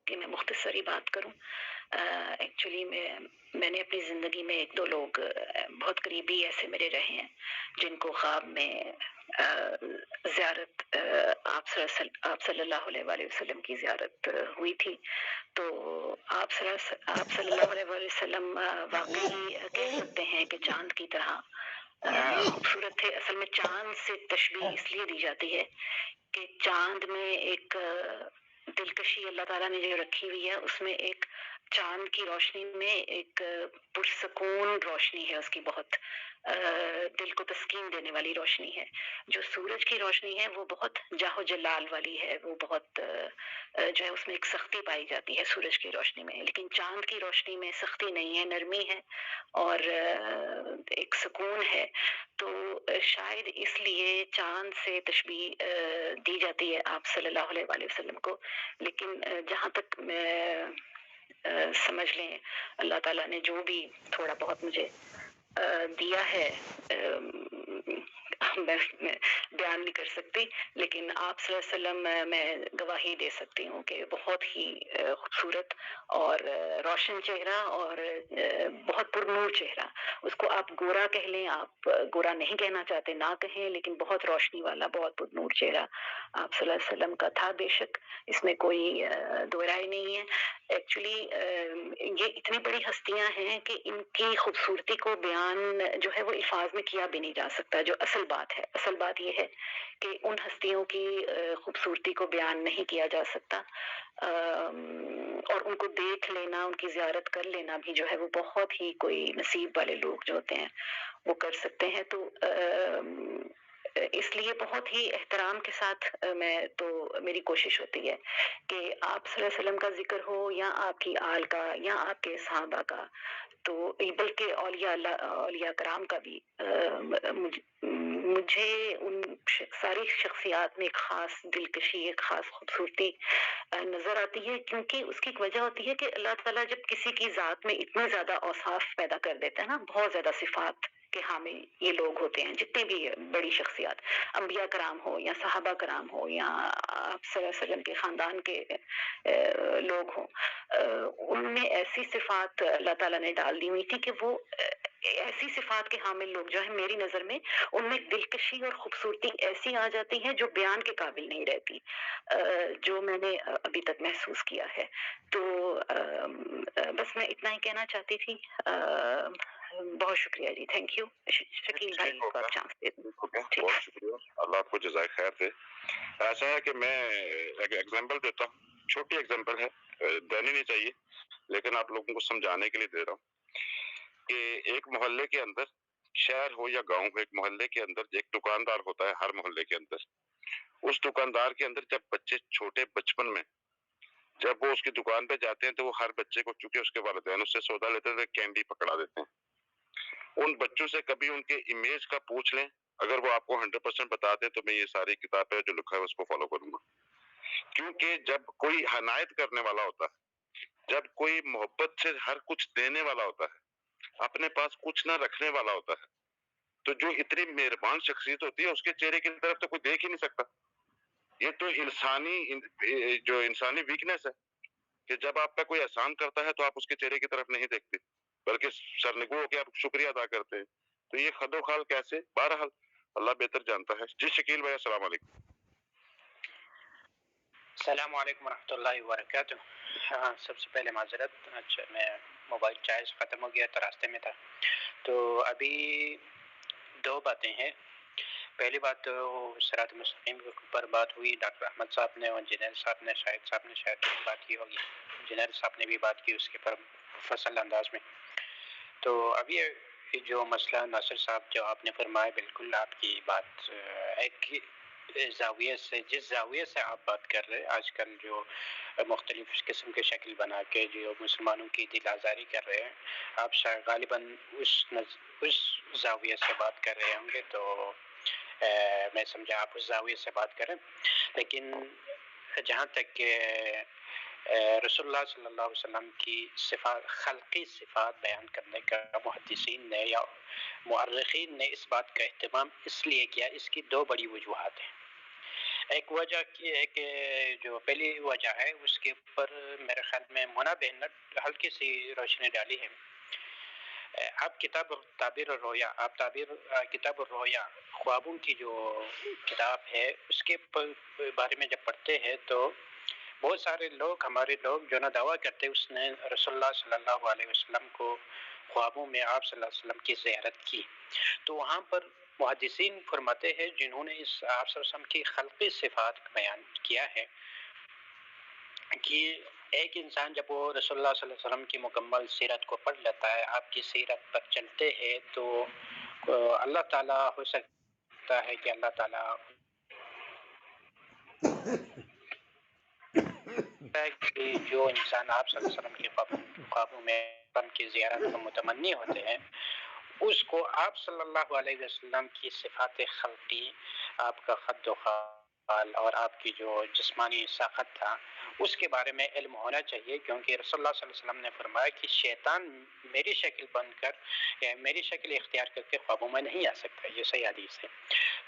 کہ میں مختصری بات کروں. ایکچولی میں نے اپنی زندگی میں ایک دو لوگ بہت قریبی ایسے میرے رہے ہیں جن کو خواب میں زیارت آپ صلی اللہ علیہ وآلہ وسلم کی زیارت ہوئی تھی. تو آپ صلی اللہ علیہ وآلہ وسلم واقعی کہہ سکتے ہیں کہ چاند کی طرح خوبصورت تھے. اصل میں چاند سے تشبیہ اس لیے دی جاتی ہے کہ چاند میں ایک دلکشی اللہ تعالیٰ نے جو رکھی ہوئی ہے، اس میں ایک چاند کی روشنی میں ایک پرسکون روشنی ہے، اس کی بہت دل کو تسکین دینے والی روشنی ہے. جو سورج کی روشنی ہے وہ بہت جاہ و جلال والی ہے، وہ بہت جو ہے اس میں ایک سختی پائی جاتی ہے سورج کی روشنی میں. لیکن چاند کی روشنی میں سختی نہیں ہے، نرمی ہے اور ایک سکون ہے. تو شاید اس لیے چاند سے تشبیہ دی جاتی ہے آپ صلی اللہ علیہ وآلہ وسلم کو. لیکن جہاں تک سمجھ لیں اللہ تعالیٰ نے جو بھی تھوڑا بہت مجھے دیا ہے، میں بیان نہیں کر سکتی، لیکن آپ صلی اللہ علیہ وسلم میں گواہی دے سکتی ہوں کہ بہت ہی خوبصورت اور روشن چہرہ اور بہت پرنور چہرہ. اس کو آپ گورا کہہ لیں، آپ گورا نہیں کہنا چاہتے نہ کہیں، لیکن بہت روشنی والا بہت پرنور چہرہ آپ صلی اللہ علیہ وسلم کا تھا. بے شک اس میں کوئی دو رائے نہیں ہے. ایکچولی یہ اتنی بڑی ہستیاں ہیں کہ ان کی خوبصورتی کو بیان جو ہے وہ الفاظ میں کیا بھی نہیں جا سکتا. جو اصل بات یہ ہے کہ ان ہستیوں کی خوبصورتی کو بیان نہیں کیا جا سکتا، اور ان کو دیکھ لینا، ان کی زیارت کر لینا بھی جو ہے وہ بہت ہی کوئی نصیب والے لوگ جو ہوتے ہیں وہ کر سکتے ہیں. تو اس لیے بہت ہی احترام کے ساتھ میری کوشش ہوتی ہے کہ آپ صلی اللہ علیہ وسلم کا ذکر ہو یا آپ کی آل کا یا آپ کے صحابہ کا، تو بلکہ اولیاء کرام کا بھی. مجھے ان ساری شخصیات میں ایک خاص دلکشی، ایک خاص خوبصورتی نظر آتی ہے، کیونکہ اس کی ایک وجہ ہوتی ہے کہ اللہ تعالیٰ جب کسی کی ذات میں اتنے زیادہ اوصاف پیدا کر دیتا ہے نا، بہت زیادہ صفات کے حامل یہ لوگ ہوتے ہیں، جتنے بھی بڑی شخصیات، انبیاء کرام ہو یا صحابہ کرام ہو یا آپ صلی اللہ علیہ وسلم کے خاندان کے لوگ ہوں، ان میں ایسی صفات اللہ تعالیٰ نے ڈال دی ہوئی تھی کہ وہ ایسی صفات کے حامل لوگ جو ہیں میری نظر میں ان میں دلکشی اور خوبصورتی ایسی آ جاتی ہے جو بیان کے قابل نہیں رہتی، جو میں نے ابھی تک محسوس کیا ہے. تو بس میں اتنا ہی کہنا چاہتی تھی. بہت شکریہ جی، تھینک یو شکیل بھائی کو آپ چانس دے دیں. بہت شکریہ، اللہ آپ کو جزائے خیر دے. ایسا ہے کہ میں ایک ایگزامپل دیتا ہوں، چھوٹی ایگزامپل ہے، دینی نہیں چاہیے لیکن آپ لوگوں کو سمجھانے کے لیے دے رہا ہوں کہ ایک محلے کے اندر، شہر ہو یا گاؤں ہو، ایک محلے کے اندر ایک دکاندار ہوتا ہے. ہر محلے کے اندر اس دکاندار کے اندر جب بچے چھوٹے بچپن میں جب وہ اس کی دکان پہ جاتے ہیں تو وہ ہر بچے کو، چونکہ اس کے والدین اس سے سودا لیتے تھے، کینڈی پکڑا دیتے ہیں. ان بچوں سے کبھی ان کے امیج کا پوچھ لیں، اگر وہ آپ کو 100% بتا دیں تو میں یہ ساری کتابیں جو لکھا ہے اس کو فالو کروں گا. کیونکہ جب کوئی عنایت کرنے والا ہوتا ہے، جب کوئی محبت سے ہر کچھ دینے والا ہوتا ہے، اپنے پاس کچھ نہ رکھنے والا ہوتا ہے، تو جو اتنی مہربان شخصیت ہوتی ہے اس کے چہرے کی طرف تو کوئی دیکھ ہی نہیں سکتا. یہ تو انسانی ویکنس ہے کہ جب آپ پہ کوئی احسان کرتا ہے تو آپ اس کے چہرے کی طرف نہیں دیکھتے بلکہ سرنگو ہو کے آپ شکریہ ادا کرتے ہیں. تو یہ خد و خال کیسے؟ بہرحال اللہ بہتر جانتا ہے. جی شکیل بھائی السلام علیکم. السلام علیکم ورحمۃ اللہ وبرکاتہ. سب سے پہلے معذرت، اچھا میں موبائل چارج ختم ہو گیا تو راستے میں تھا. تو ابھی دو باتیں ہیں. پہلی بات تو صراط مستقیم کے اوپر بات ہوئی، ڈاکٹر احمد صاحب نے اور انجینئر صاحب نے، شاہد صاحب نے شاید بات کی ہوگی، انجینئر صاحب نے بھی بات کی اس کے پر مفصل انداز میں. تو ابھی جو مسئلہ ناصر صاحب جو آپ نے فرمایا، بالکل آپ کی بات ایک زاویے سے، جس زاویے سے آپ بات کر رہے ہیں، آج کل جو مختلف قسم کے شکل بنا کے جو مسلمانوں کی دل آزاری کر رہے ہیں، آپ شاید غالباً اس زاویے سے بات کر رہے ہوں گے. تو میں سمجھا آپ اس زاویے سے بات کریں. لیکن جہاں تک کہ رسول اللہ صلی اللہ علیہ وسلم کی صفات، خلقی صفات بیان کرنے کا محدثین نے یا مؤرخین نے اس بات کا اہتمام اس لیے کیا، اس کی دو بڑی وجوہات ہیں. ایک وجہ کی ایک جو پہلی وجہ ہے اس کے اوپر میرے خیال میں مونا بہن نے ہلکی سی روشنی ڈالی ہے. آپ کتاب الرؤیا خوابوں کی جو کتاب ہے اس کے بارے میں جب پڑھتے ہیں تو بہت سارے لوگ ہمارے لوگ جو نا دعویٰ کرتے اس نے رسول اللہ صلی اللہ علیہ وسلم کو خوابوں میں آپ صلی اللہ علیہ وسلم کی زیارت کی. تو وہاں پر محدثین فرماتے ہیں جنہوں نے اس آپ صلی اللہ علیہ وسلم کی خلقی صفات بیان کیا ہے کہ ایک انسان جب وہ رسول اللہ صلی اللہ علیہ وسلم کی مکمل سیرت کو پڑھ لیتا ہے، آپ کی سیرت پر چلتے ہیں، تو اللہ تعالیٰ ہو سکتا ہے کہ اللہ تعالیٰ جو انسان آپ صلی اللہ علیہ وسلم کے خوابوں میں کی زیارت کو متمنی ہوتے ہیں اس کو آپ صلی اللہ علیہ وسلم کی صفات خلقی، آپ کا خد و خال اور آپ کی جو جسمانی ساخت تھا اس کے بارے میں علم ہونا چاہیے، کیونکہ رسول اللہ صلی اللہ علیہ وسلم نے فرمایا کہ شیطان میری شکل بن کر یا میری شکل اختیار کر کے خوابوں میں نہیں آ سکتا. یہ صحیح حدیث ہے.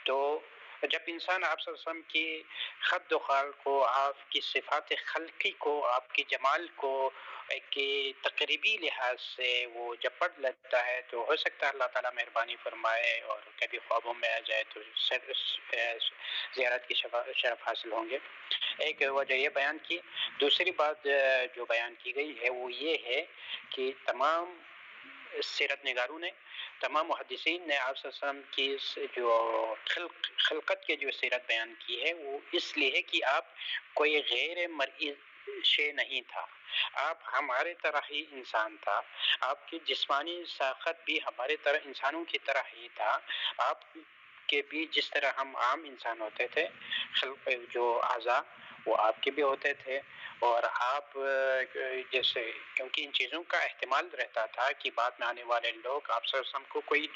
تو جب انسان آپ صلی اللہ علیہ وسلم کی خد و خال کو، آپ کی صفات خلقی کو، آپ کی جمال کو ایک تقریبی لحاظ سے وہ جب پڑھ لیتا ہے تو ہو سکتا ہے اللہ تعالیٰ مہربانی فرمائے اور کبھی خوابوں میں آ جائے تو زیارت کی شرف حاصل ہوں گے. ایک وجہ یہ بیان کی. دوسری بات جو بیان کی گئی ہے وہ یہ ہے کہ تمام سیرت نگاروں نے، تمام محدثین نے آپ صلی اللہ علیہ وسلم کی جو خلقت کے جو سیرت بیان کی ہے وہ اس لیے ہے کہ آپ کوئی غیر مرئی شے نہیں تھا، آپ ہمارے طرح ہی انسان تھا، آپ کی جسمانی ساخت بھی ہمارے طرح انسانوں کی طرح ہی تھا، آپ کے بھی جس طرح ہم عام انسان ہوتے تھے جو اعضاء وہ آپ کے بھی ہوتے تھے. اور آپ جیسے کیونکہ ان چیزوں کا احتمال رہتا تھا کہ بعد میں آنے والے لوگ آپ صلی اللہ علیہ وسلم کو کوئی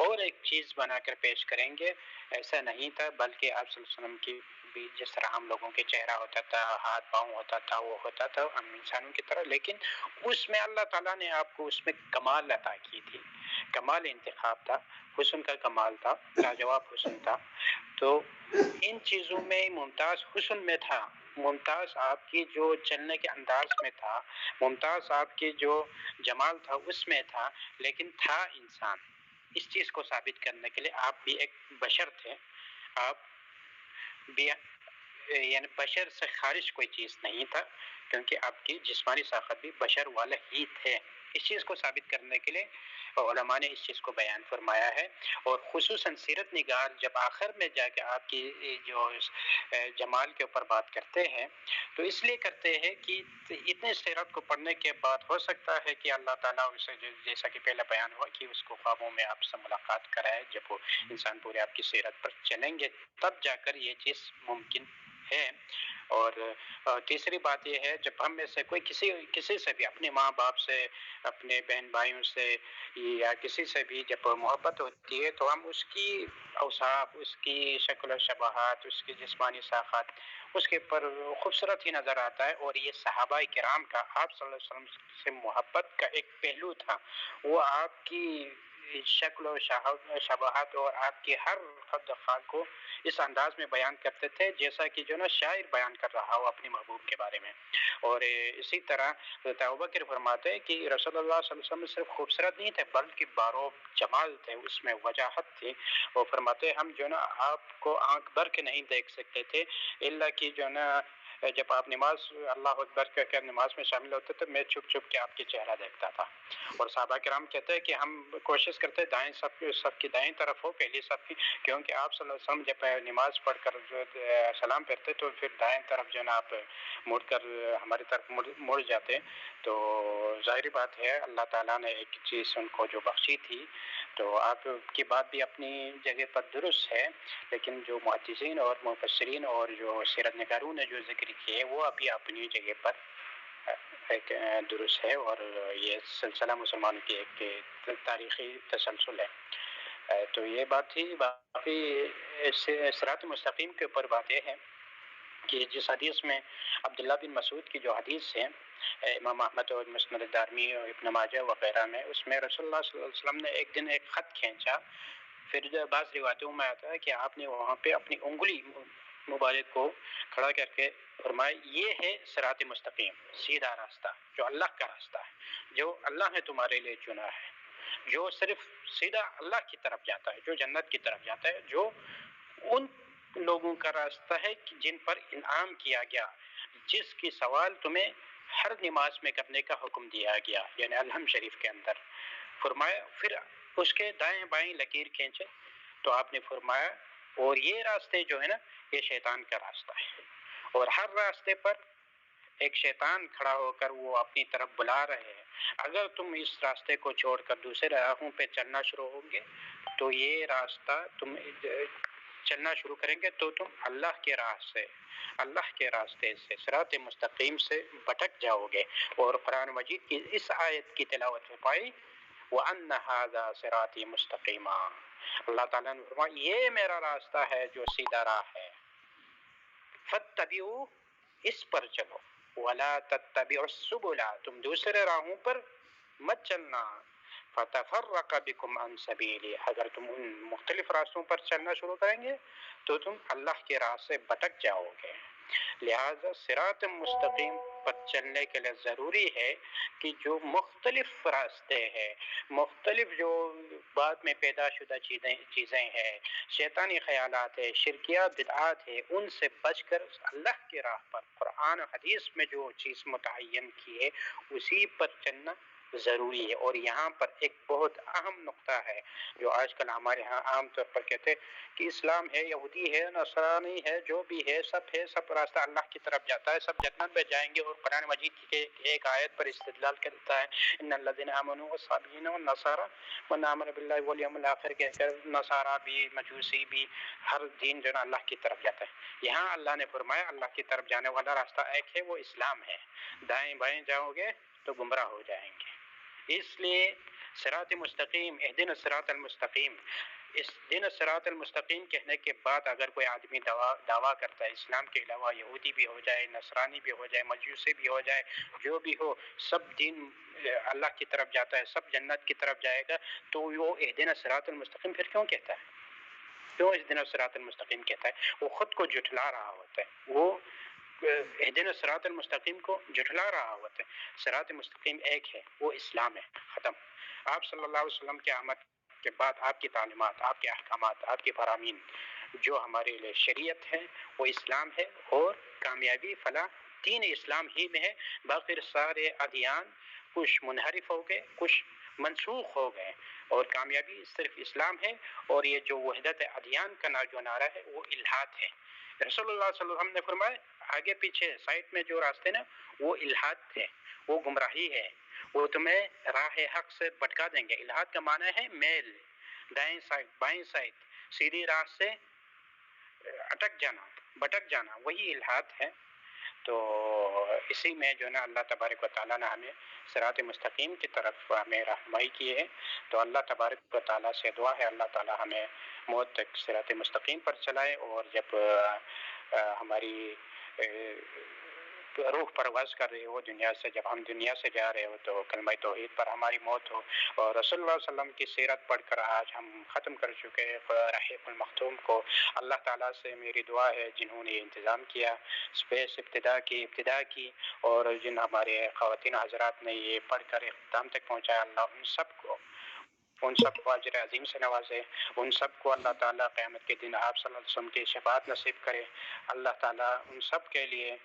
اور ایک چیز بنا کر پیش کریں گے، ایسا نہیں تھا، بلکہ آپ صلی اللہ علیہ وسلم کی بھی جس طرح ہم لوگوں کے چہرہ ہوتا تھا، ہاتھ پاؤں ہوتا تھا، وہ ہوتا تھا ہم انسانوں کی طرح، لیکن اس میں اللہ تعالیٰ نے آپ کو اس میں کمال عطا کی تھی، کمال انتخاب تھا، حسن کا کمال تھا، لاجواب حسن تھا. تو ان چیزوں میں ممتاز حسن میں تھا، ممتاز آپ کی جو چلنے کے انداز میں تھا، ممتاز آپ کی جو جمال تھا اس میں تھا، لیکن تھا انسان. اس چیز کو ثابت کرنے کے لیے آپ بھی ایک بشر تھے، آپ بھی یعنی بشر سے خارج کوئی چیز نہیں تھا، کیونکہ آپ کی جسمانی ساخت بھی بشر والا ہی تھے. اس چیز کو ثابت کرنے کے لیے علماء نے اس چیز کو بیان فرمایا ہے. اور خصوصاً سیرت نگار جب آخر میں جا کے آپ کی جو جمال کے اوپر بات کرتے ہیں تو اس لیے کرتے ہیں کہ اتنے سیرت کو پڑھنے کے بعد ہو سکتا ہے کہ اللہ تعالیٰ اسے جیسا کہ پہلے بیان ہوا کہ اس کو خوابوں میں آپ سے ملاقات کرائے. جب وہ انسان پورے آپ کی سیرت پر چلیں گے تب جا کر یہ چیز ممکن ہے. اور تیسری بات یہ ہے جب ہم میں سے کوئی کسی سے بھی اپنے ماں باپ سے، اپنے بہن بھائیوں سے یا کسی سے بھی جب محبت ہوتی ہے تو ہم اس کی اوصاف، اس کی شکل و شباہت، اس کی جسمانی ساخت اس کے پر خوبصورت ہی نظر آتا ہے. اور یہ صحابہ کرام کا آپ صلی اللہ علیہ وسلم سے محبت کا ایک پہلو تھا، وہ آپ کی شکل و شباہت اور آپ کی ہر خد و خال کو اس انداز میں بیان کرتے تھے جیسا کہ جو نا شاعر بیان کر رہا ہو اپنے محبوب کے بارے میں. اور اسی طرح ابوبکر فرماتے ہیں کہ رسول اللہ صلی اللہ علیہ وسلم صرف خوبصورت نہیں تھے بلکہ باروب جمال تھے، اس میں وجاہت تھی. وہ فرماتے ہیں ہم جو نا آپ کو آنکھ بھر کے نہیں دیکھ سکتے تھے الا کہ جو نا جب آپ نماز اللہ اکبر کہہ کر نماز میں شامل ہوتے تھے میں چھپ چھپ کے آپ کے چہرہ دیکھتا تھا. اور صحابہ کرام کہتے ہیں کہ ہم کوشش کرتے دائیں صف کی دائیں طرف ہو، پہلی صف کی، کیونکہ آپ صلی اللہ علیہ وسلم جب نماز پڑھ کر جو سلام پھیرتے تو پھر دائیں طرف جو نا آپ مڑ کر ہماری طرف مڑ جاتے. تو ظاہری بات ہے اللہ تعالیٰ نے ایک چیز ان کو جو بخشی تھی. تو آپ کی بات بھی اپنی جگہ پر درست ہے، لیکن جو محدثین اور مفسرین اور جو سیرت نگاروں نے جو ذکر کیے وہ ابھی اپنی جگہ پر ایک درست ہے. اور یہ سلسلہ مسلمانوں کی ایک تاریخی تسلسل ہے. تو یہ بات تھی. باقی صراط مستقیم کے اوپر بات یہ ہے کہ جس حدیث میں عبداللہ بن مسعود کی جو حدیث ہے امام احمد اور مسند دارمی اور ابن ماجہ وغیرہ میں، اس میں رسول اللہ صلی اللہ علیہ وسلم نے ایک دن ایک خط کھینچا. پھر بعض روایتوں میں آتا ہے کہ آپ نے وہاں پہ اپنی انگلی مبارک کو کھڑا کر کے فرمایا یہ ہے صراط مستقیم، سیدھا راستہ جو اللہ کا راستہ ہے، جو اللہ نے تمہارے لیے چنا ہے، جو صرف سیدھا اللہ کی طرف جاتا ہے، جو جنت کی طرف جاتا ہے، جو ان لوگوں کا راستہ ہے جن پر انعام کیا گیا، جس کی سوال تمہیں ہر نماز میں کرنے کا حکم دیا گیا، یعنی الحم شریف کے اندر فرمایا۔ پھر اس کے دائیں بائیں لکیر کھینچے تو آپ نے فرمایا اور یہ راستے جو ہے نا یہ شیطان کا راستہ ہے، اور ہر راستے پر ایک شیطان کھڑا ہو کر وہ اپنی طرف بلا رہے ہیں، اگر تم اس راستے کو چھوڑ کر دوسرے راہوں پہ چلنا شروع ہوں گے تو یہ راستہ تم چلنا شروع کریں گے تو تم اللہ کے راہ سے، اللہ کے راستے سے، صراط مستقیم سے بھٹک جاؤ گے۔ اور قرآن مجید کی اس آیت کی تلاوت فرمائی وَأَنَّ هَذَا صِرَاطِي مُسْتَقِيمًا، اللہ تعالیٰ نے فرمایا یہ میرا راستہ ہے جو سیدھا راہ ہے، فَاتَّبِعُوا، اس پر چلو، وَلَا تَتَّبِعُوا السُّبُلَ، تم دوسرے راہوں پر مت چلنا، فَتَفَرَّقَ بِكُمْ عَنْ سَبِيلِهِ، اگر تم ان مختلف راستوں پر چلنا شروع کریں گے تو تم اللہ کے راہ سے بھٹک جاؤ گے۔ لہذا صراط مستقیم پر چلنے کے لیے ضروری ہے کہ جو مختلف راستے ہیں، مختلف جو بعد میں پیدا شدہ چیزیں ہیں، شیطانی خیالات ہے، شرکیات بدعات ہے، ان سے بچ کر اللہ کے راہ پر قرآن و حدیث میں جو چیز متعین کی ہے اسی پر چلنا ضروری ہے۔ اور یہاں پر ایک بہت اہم نقطہ ہے جو آج کل ہمارے ہاں عام طور پر کہتے ہیں کہ اسلام ہے، یہودی ہے، نصرانی ہے، جو بھی ہے، سب راستہ اللہ کی طرف جاتا ہے، سب جنت میں جائیں گے۔ اور قرآن مجید کی ایک آیت پر استدلال کرتا ہے ان الذین آمنوا والصابئین والنصارى من آمن باللہ والیوم الآخر، کہہ کر نصارہ بھی، مجوسی بھی، ہر دین جو ہے اللہ کی طرف جاتا ہے۔ یہاں اللہ نے فرمایا اللہ کی طرف جانے والا راستہ ایک ہے، وہ اسلام ہے، دائیں بائیں جاؤ گے تو گمراہ ہو جائیں گے۔ اس لیے صراط مستقیم، اہدنا الصراط المستقیم، اس دن صراط المستقیم کہنے کے بعد اگر کوئی آدمی دعویٰ کرتا ہے اسلام کے علاوہ یہودی بھی ہو جائے، نصرانی بھی ہو جائے، مجوسی بھی ہو جائے، جو بھی ہو، سب دین اللہ کی طرف جاتا ہے، سب جنت کی طرف جائے گا، تو وہ اہدنا الصراط المستقیم پھر کیوں کہتا ہے؟ کیوں اس دن الصراط المستقیم کہتا ہے؟ وہ خود کو جھٹلا رہا ہوتا ہے، وہ اہدنا الصراط المستقیم کو جھٹلا رہا ہوتا ہے۔ صراط مستقیم ایک ہے، وہ اسلام ہے، ختم۔ آپ صلی اللہ علیہ وسلم کی آمد کے بعد آپ کی تعلیمات، آپ کے احکامات، آپ کے فرامین جو ہمارے لیے شریعت ہے وہ اسلام ہے، اور کامیابی فلاح دین اسلام ہی میں ہے۔ باقی سارے ادیان کچھ منحرف ہو گئے، کچھ منسوخ ہو گئے، اور کامیابی صرف اسلام ہے۔ اور یہ جو وحدت ادیان کا جو نعرہ ہے وہ الحاد ہے۔ رسول اللہ صلی اللہ علیہ وسلم نے فرمایا آگے پیچھے سائڈ میں جو راستے نا وہ الحاد تھے، وہ گمراہی ہے، وہ تمہیں راہ حق سے بھٹکا دیں گے۔ الحاد کا معنی ہے میل، دائیں سائڈ بائیں سائڈ، سیدھی راہ سے اٹک جانا، بھٹک جانا، وہی الحاد ہے۔ تو اسی میں جو ہے نا اللہ تبارک و تعالیٰ نے ہمیں صراط مستقیم کی طرف ہمیں رہنمائی کی ہے۔ تو اللہ تبارک و تعالیٰ سے دعا ہے اللہ تعالیٰ ہمیں موت تک صراط مستقیم پر چلائے، اور جب ہماری روح پرواز کر رہی ہو دنیا سے، جب ہم دنیا سے جا رہے ہو تو کلمہ توحید پر ہماری موت ہو، اور رسول اللہ صلی اللہ علیہ وسلم کی سیرت پڑھ کر آج ہم ختم کر چکے رحیق المختوم کو۔ اللہ تعالیٰ سے میری دعا ہے جنہوں نے انتظام کیا، اسپیس ابتدا کی، اور جن ہمارے خواتین حضرات نے یہ پڑھ کر اختتام تک پہنچایا، اللہ ان سب کو اجر عظیم سے نوازے، ان سب کو اللہ تعالیٰ قیامت کے دن آپ صلی اللہ علیہ وسلم کی شفاعت نصیب کرے۔ اللہ تعالیٰ ان سب کے لیے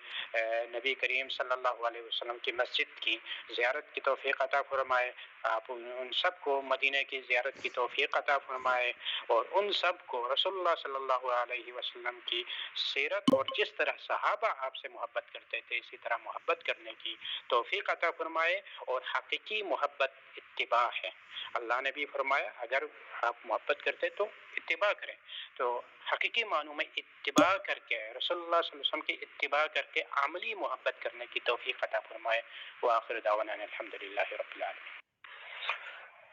نبی کریم صلی اللہ علیہ وسلم کی مسجد کی زیارت کی توفیق عطا فرمائے، آپ ان سب کو مدینہ کی زیارت کی توفیق عطا فرمائے، اور ان سب کو رسول اللہ صلی اللہ علیہ وسلم کی سیرت اور جس طرح صحابہ آپ سے محبت کرتے تھے اسی طرح محبت کرنے کی توفیق عطا فرمائے۔ اور حقیقی محبت اتباع ہے۔ اللہ نے بھی فرمایا اگر آپ محبت کرتے تو اتباع کریں، تو حقیقی معنوں میں اتباع کر کے رسول اللہ صلی اللہ علیہ وسلم کی اتباع کر کے عملی محبت کرنے کی توفیق عطا فرمائے۔ وآخر دعوانا الحمدللہ رب العالمین۔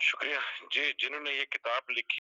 شکریہ جی، جنہوں نے یہ کتاب لکھی